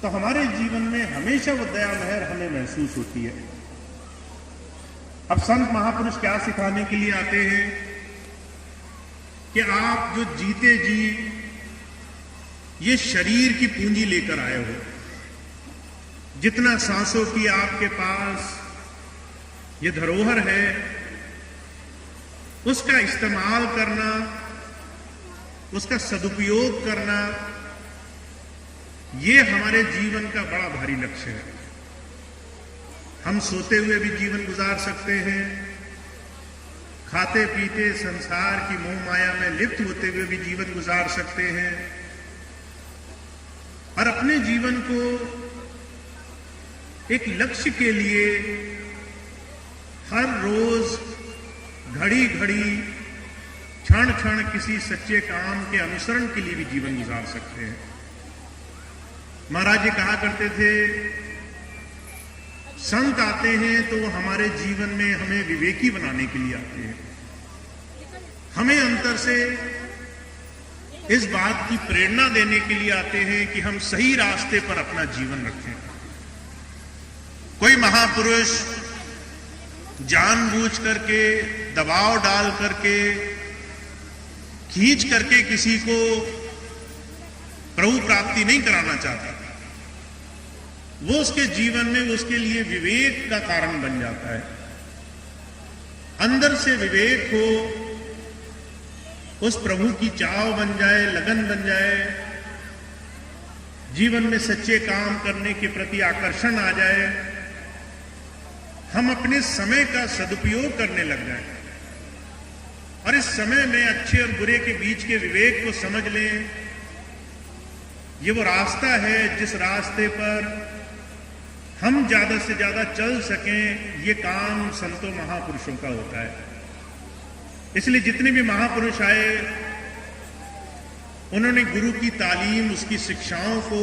तो हमारे जीवन में हमेशा वो दया महर हमें महसूस होती है। अब संत महापुरुष क्या सिखाने के लिए आते हैं कि आप जो जीते जी ये शरीर की पूंजी लेकर आए हो, जितना सांसों की आपके पास ये धरोहर है, उसका इस्तेमाल करना, उसका सदुपयोग करना, ये हमारे जीवन का बड़ा भारी लक्ष्य है। हम सोते हुए भी जीवन गुजार सकते हैं, खाते पीते संसार की मोह माया में लिप्त होते हुए भी जीवन गुजार सकते हैं, और अपने जीवन को एक लक्ष्य के लिए हर रोज घड़ी घड़ी क्षण क्षण किसी सच्चे काम के अनुसरण के लिए भी जीवन गुजार सकते हैं। महाराज जी कहा करते थे, संत आते हैं तो वो हमारे जीवन में हमें विवेकी बनाने के लिए आते हैं, हमें अंतर से इस बात की प्रेरणा देने के लिए आते हैं कि हम सही रास्ते पर अपना जीवन रखें। कोई महापुरुष जानबूझ करके, दबाव डाल करके, खींच करके किसी को प्रभु प्राप्ति नहीं कराना चाहता। वो उसके जीवन में उसके लिए विवेक का कारण बन जाता है। अंदर से विवेक हो, उस प्रभु की चाव बन जाए, लगन बन जाए, जीवन में सच्चे काम करने के प्रति आकर्षण आ जाए, हम अपने समय का सदुपयोग करने लग जाएं और इस समय में अच्छे और बुरे के बीच के विवेक को समझ लें। ये वो रास्ता है जिस रास्ते पर हम ज्यादा से ज्यादा चल सकें। ये काम संतों महापुरुषों का होता है। इसलिए जितने भी महापुरुष आए, उन्होंने गुरु की तालीम, उसकी शिक्षाओं को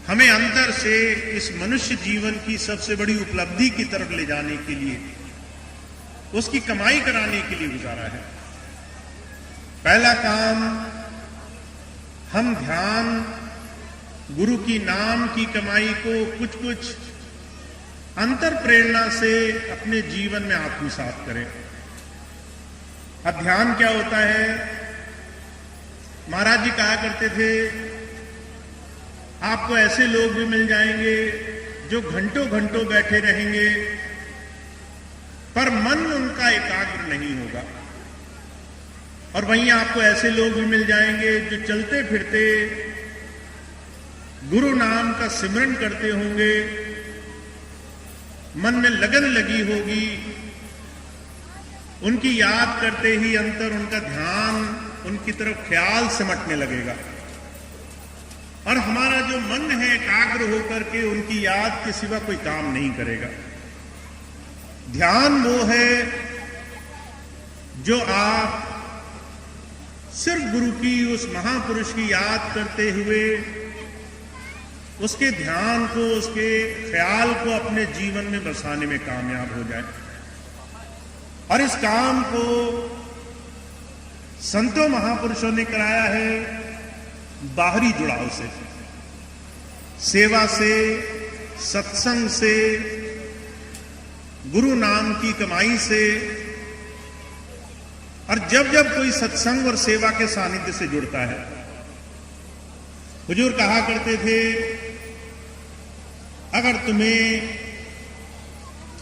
हमें अंदर से इस मनुष्य जीवन की सबसे बड़ी उपलब्धि की तरफ ले जाने के लिए, उसकी कमाई कराने के लिए गुजारा है। पहला काम, हम ध्यान, गुरु की नाम की कमाई को कुछ कुछ अंतर प्रेरणा से अपने जीवन में आत्मसात करें। अब ध्यान क्या होता है? महाराज जी कहा करते थे, आपको ऐसे लोग भी मिल जाएंगे जो घंटों घंटों बैठे रहेंगे पर मन उनका एकाग्र नहीं होगा, और वहीं आपको ऐसे लोग भी मिल जाएंगे जो चलते फिरते गुरु नाम का सिमरन करते होंगे, मन में लगन लगी होगी, उनकी याद करते ही अंतर उनका ध्यान उनकी तरफ ख्याल सिमटने लगेगा, और हमारा जो मन है एकाग्र होकर के उनकी याद के सिवा कोई काम नहीं करेगा। ध्यान वो है जो आप सिर्फ गुरु की, उस महापुरुष की याद करते हुए उसके ध्यान को, उसके ख्याल को अपने जीवन में बसाने में कामयाब हो जाए। और इस काम को संतों महापुरुषों ने कराया है बाहरी जुड़ाव से, सेवा से, सत्संग से, गुरु नाम की कमाई से। और जब जब कोई सत्संग और सेवा के सानिध्य से जुड़ता है, हुजूर कहा करते थे, अगर तुम्हें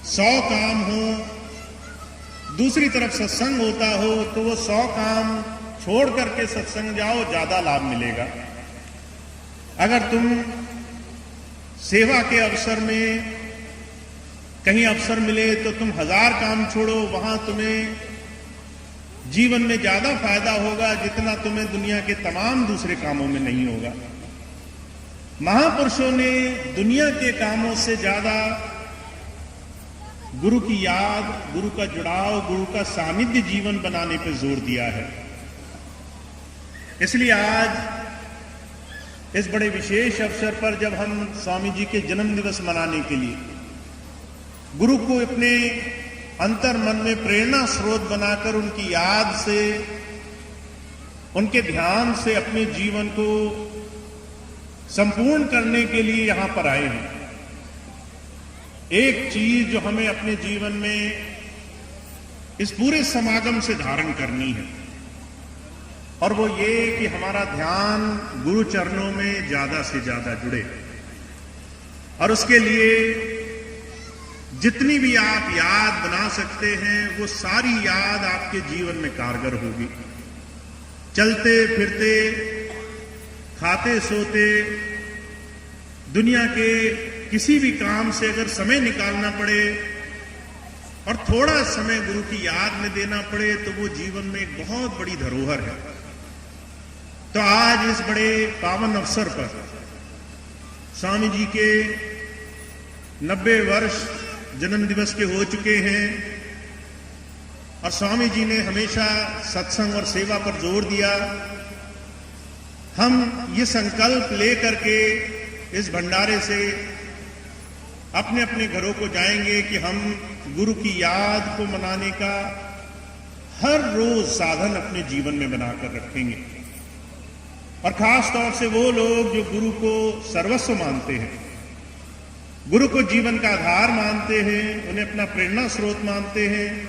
100 काम हो, दूसरी तरफ सत्संग होता हो, तो वो 100 काम छोड़ करके सत्संग जाओ, ज्यादा लाभ मिलेगा। अगर तुम सेवा के अवसर में कहीं अवसर मिले तो तुम 1000 काम छोड़ो, वहां तुम्हें जीवन में ज्यादा फायदा होगा जितना तुम्हें दुनिया के तमाम दूसरे कामों में नहीं होगा। महापुरुषों ने दुनिया के कामों से ज्यादा गुरु की याद, गुरु का जुड़ाव, गुरु का सानिध्य जीवन बनाने पर जोर दिया है। इसलिए आज इस बड़े विशेष अवसर पर जब हम स्वामी जी के जन्म दिवस मनाने के लिए गुरु को अपने अंतर मन में प्रेरणा स्रोत बनाकर उनकी याद से, उनके ध्यान से अपने जीवन को संपूर्ण करने के लिए यहां पर आए हैं। एक चीज जो हमें अपने जीवन में इस पूरे समागम से धारण करनी है, और वो ये कि हमारा ध्यान गुरु चरणों में ज्यादा से ज्यादा जुड़े। और उसके लिए जितनी भी आप याद बना सकते हैं वो सारी याद आपके जीवन में कारगर होगी। चलते फिरते, खाते सोते, दुनिया के किसी भी काम से अगर समय निकालना पड़े और थोड़ा समय गुरु की याद में देना पड़े तो वो जीवन में एक बहुत बड़ी धरोहर है। तो आज इस बड़े पावन अवसर पर स्वामी जी के 90 वर्ष जन्म दिवस के हो चुके हैं, और स्वामी जी ने हमेशा सत्संग और सेवा पर जोर दिया। हम ये संकल्प लेकर के इस भंडारे से अपने अपने घरों को जाएंगे कि हम गुरु की याद को मनाने का हर रोज साधन अपने जीवन में बनाकर रखेंगे। और खास तौर से वो लोग जो गुरु को सर्वस्व मानते हैं, गुरु को जीवन का आधार मानते हैं, उन्हें अपना प्रेरणा स्रोत मानते हैं,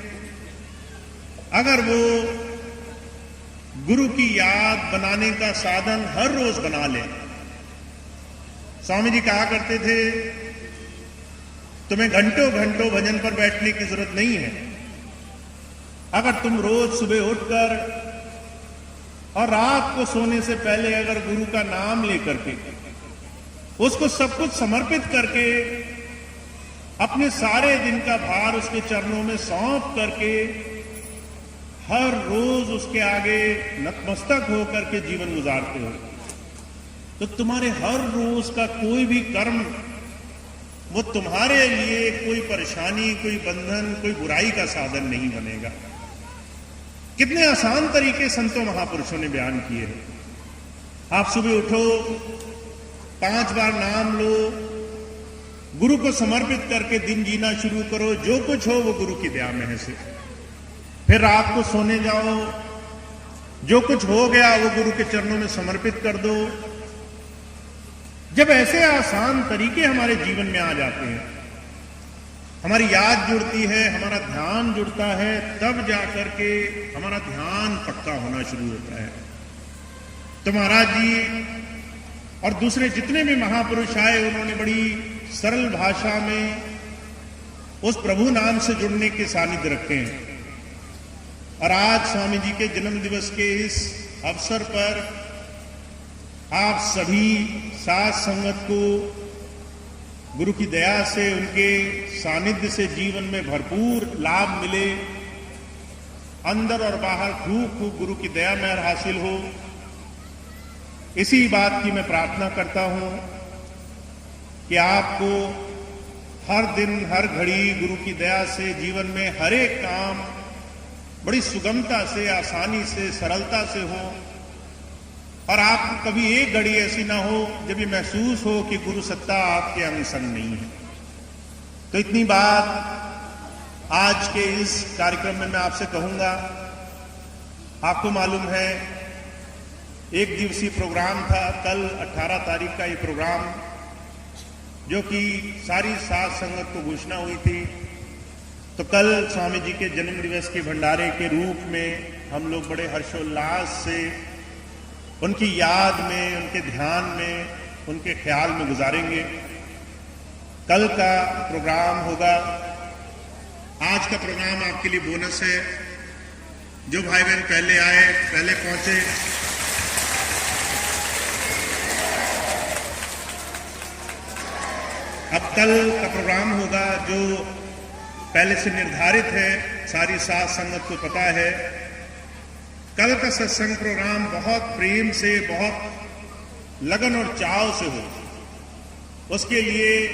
अगर वो गुरु की याद बनाने का साधन हर रोज बना ले। स्वामी जी कहा करते थे, तुम्हें घंटों घंटों भजन पर बैठने की जरूरत नहीं है। अगर तुम रोज सुबह उठकर और रात को सोने से पहले अगर गुरु का नाम लेकर के उसको सब कुछ समर्पित करके अपने सारे दिन का भार उसके चरणों में सौंप करके हर रोज उसके आगे नतमस्तक होकर के जीवन गुजारते हो, तो तुम्हारे हर रोज का कोई भी कर्म वो तुम्हारे लिए कोई परेशानी, कोई बंधन, कोई बुराई का साधन नहीं बनेगा। कितने आसान तरीके संतों महापुरुषों ने बयान किए हैं। आप सुबह उठो, 5 बार नाम लो, गुरु को समर्पित करके दिन जीना शुरू करो। जो कुछ हो वो गुरु की दया में है से। फिर रात को सोने जाओ, जो कुछ हो गया वो गुरु के चरणों में समर्पित कर दो। जब ऐसे आसान तरीके हमारे जीवन में आ जाते हैं, हमारी याद जुड़ती है, हमारा ध्यान जुड़ता है, तब जाकर के हमारा ध्यान पक्का होना शुरू होता है। तो महाराज जी और दूसरे जितने भी महापुरुष आए, उन्होंने बड़ी सरल भाषा में उस प्रभु नाम से जुड़ने के सानिध्य रखे हैं। और आज स्वामी जी के जन्म दिवस के इस अवसर पर आप सभी साथ संगत को गुरु की दया से, उनके सानिध्य से जीवन में भरपूर लाभ मिले, अंदर और बाहर खूब खूब गुरु की दया में हासिल हो, इसी बात की मैं प्रार्थना करता हूं कि आपको हर दिन हर घड़ी गुरु की दया से जीवन में हर एक काम बड़ी सुगमता से, आसानी से, सरलता से हो, और आपको कभी एक घड़ी ऐसी ना हो जब ये महसूस हो कि गुरु सत्ता आपके अंग संग नहीं है। तो इतनी बात आज के इस कार्यक्रम में मैं आपसे कहूंगा। आपको मालूम है, एक दिवसीय प्रोग्राम था कल 18 तारीख का ये प्रोग्राम, जो कि सारी साथ संगत को घोषणा हुई थी। तो कल स्वामी जी के जन्म दिवस के भंडारे के रूप में हम लोग बड़े हर्षोल्लास से उनकी याद में, उनके ध्यान में, उनके ख्याल में गुजारेंगे। कल का प्रोग्राम होगा। आज का प्रोग्राम आपके लिए बोनस है। जो भाई बहन पहले आए, पहले पहुंचे, अब कल का प्रोग्राम होगा जो पहले से निर्धारित है, सारी साथ संगत को पता है। कल का सत्संग प्रोग्राम बहुत प्रेम से, बहुत लगन और चाव से हो। उसके लिए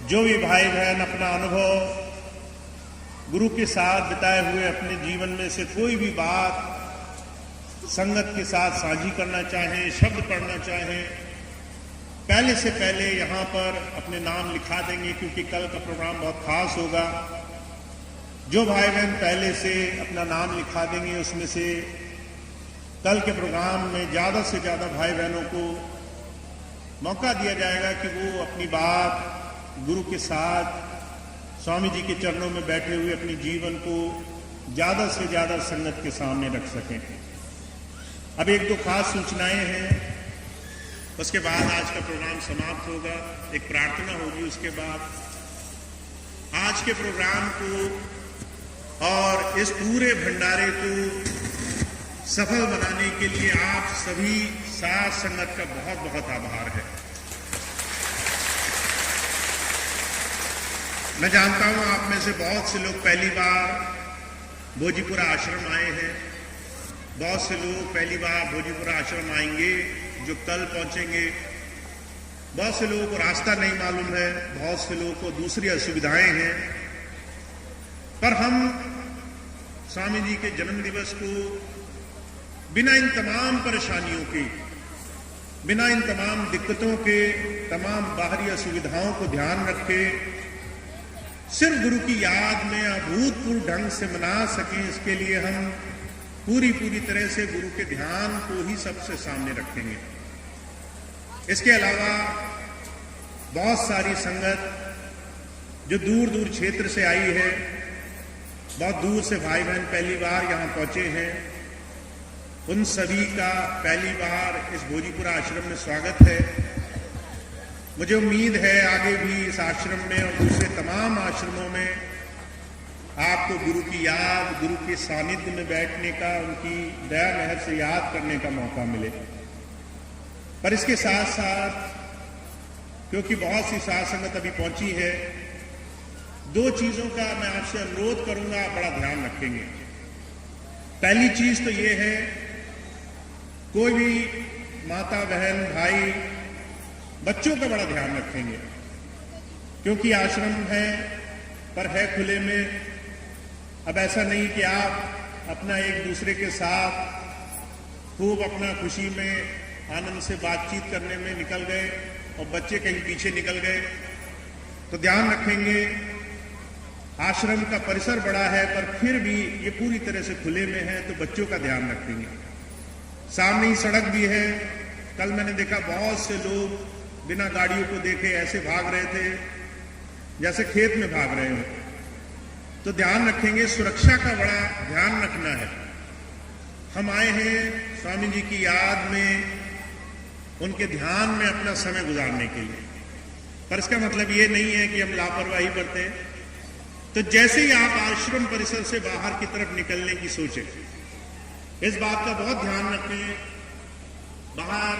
जो भी भाई बहन अपना अनुभव गुरु के साथ बिताए हुए अपने जीवन में से कोई भी बात संगत के साथ साझी करना चाहें, शब्द पढ़ना चाहें, पहले से पहले यहाँ पर अपने नाम लिखा देंगे, क्योंकि कल का प्रोग्राम बहुत खास होगा। जो भाई बहन पहले से अपना नाम लिखा देंगे, उसमें से कल के प्रोग्राम में ज्यादा से ज्यादा भाई बहनों को मौका दिया जाएगा कि वो अपनी बात गुरु के साथ स्वामी जी के चरणों में बैठे हुए अपने जीवन को ज्यादा से ज्यादा संगत के सामने रख सकें। अब एक दो खास सूचनाएं हैं, उसके बाद आज का प्रोग्राम समाप्त होगा। एक प्रार्थना होगी, उसके बाद आज के प्रोग्राम को और इस पूरे भंडारे को सफल बनाने के लिए आप सभी साथ संगत का बहुत बहुत आभार है। मैं जानता हूं आप में से बहुत से लोग पहली बार भोजीपुरा आश्रम आए हैं, बहुत से लोग पहली बार भोजीपुरा आश्रम आएंगे जो कल पहुंचेंगे, बहुत से लोगों को रास्ता नहीं मालूम है, बहुत से लोगों को दूसरी असुविधाएं हैं। पर हम स्वामी जी के जन्म दिवस को बिना इन तमाम परेशानियों के, बिना इन तमाम दिक्कतों के, तमाम बाहरी असुविधाओं को ध्यान रखे सिर्फ गुरु की याद में अभूतपूर्व ढंग से मना सकें, इसके लिए हम पूरी तरह से गुरु के ध्यान को ही सबसे सामने रखेंगे। इसके अलावा बहुत सारी संगत जो दूर दूर क्षेत्र से आई है, बहुत दूर से भाई बहन पहली बार यहां पहुंचे हैं, उन सभी का पहली बार इस भोजीपुरा आश्रम में स्वागत है। मुझे उम्मीद है आगे भी इस आश्रम में और दूसरे तमाम आश्रमों में आपको गुरु की याद, गुरु के सानिध्य में बैठने का, उनकी दया मेहर से याद करने का मौका मिले। पर इसके साथ साथ क्योंकि बहुत सी साध संगत अभी पहुंची है, दो चीजों का मैं आपसे अनुरोध करूंगा, आप बड़ा ध्यान रखेंगे। पहली चीज तो ये है, कोई भी माता बहन भाई बच्चों का बड़ा ध्यान रखेंगे, क्योंकि आश्रम है पर है खुले में। अब ऐसा नहीं कि आप अपना एक दूसरे के साथ खूब अपना खुशी में आनंद से बातचीत करने में निकल गए और बच्चे कहीं पीछे निकल गए। तो ध्यान रखेंगे, आश्रम का परिसर बड़ा है पर फिर भी ये पूरी तरह से खुले में है, तो बच्चों का ध्यान रखेंगे। सामने ही सड़क भी है। कल मैंने देखा बहुत से लोग बिना गाड़ियों को देखे ऐसे भाग रहे थे जैसे खेत में भाग रहे हो। तो ध्यान रखेंगे, सुरक्षा का बड़ा ध्यान रखना है। हम आए हैं स्वामी जी की याद में, उनके ध्यान में अपना समय गुजारने के लिए, पर इसका मतलब ये नहीं है कि हम लापरवाही बरतें। तो जैसे ही आप आश्रम परिसर से बाहर की तरफ निकलने की सोचें, इस बात का बहुत ध्यान रखें, बाहर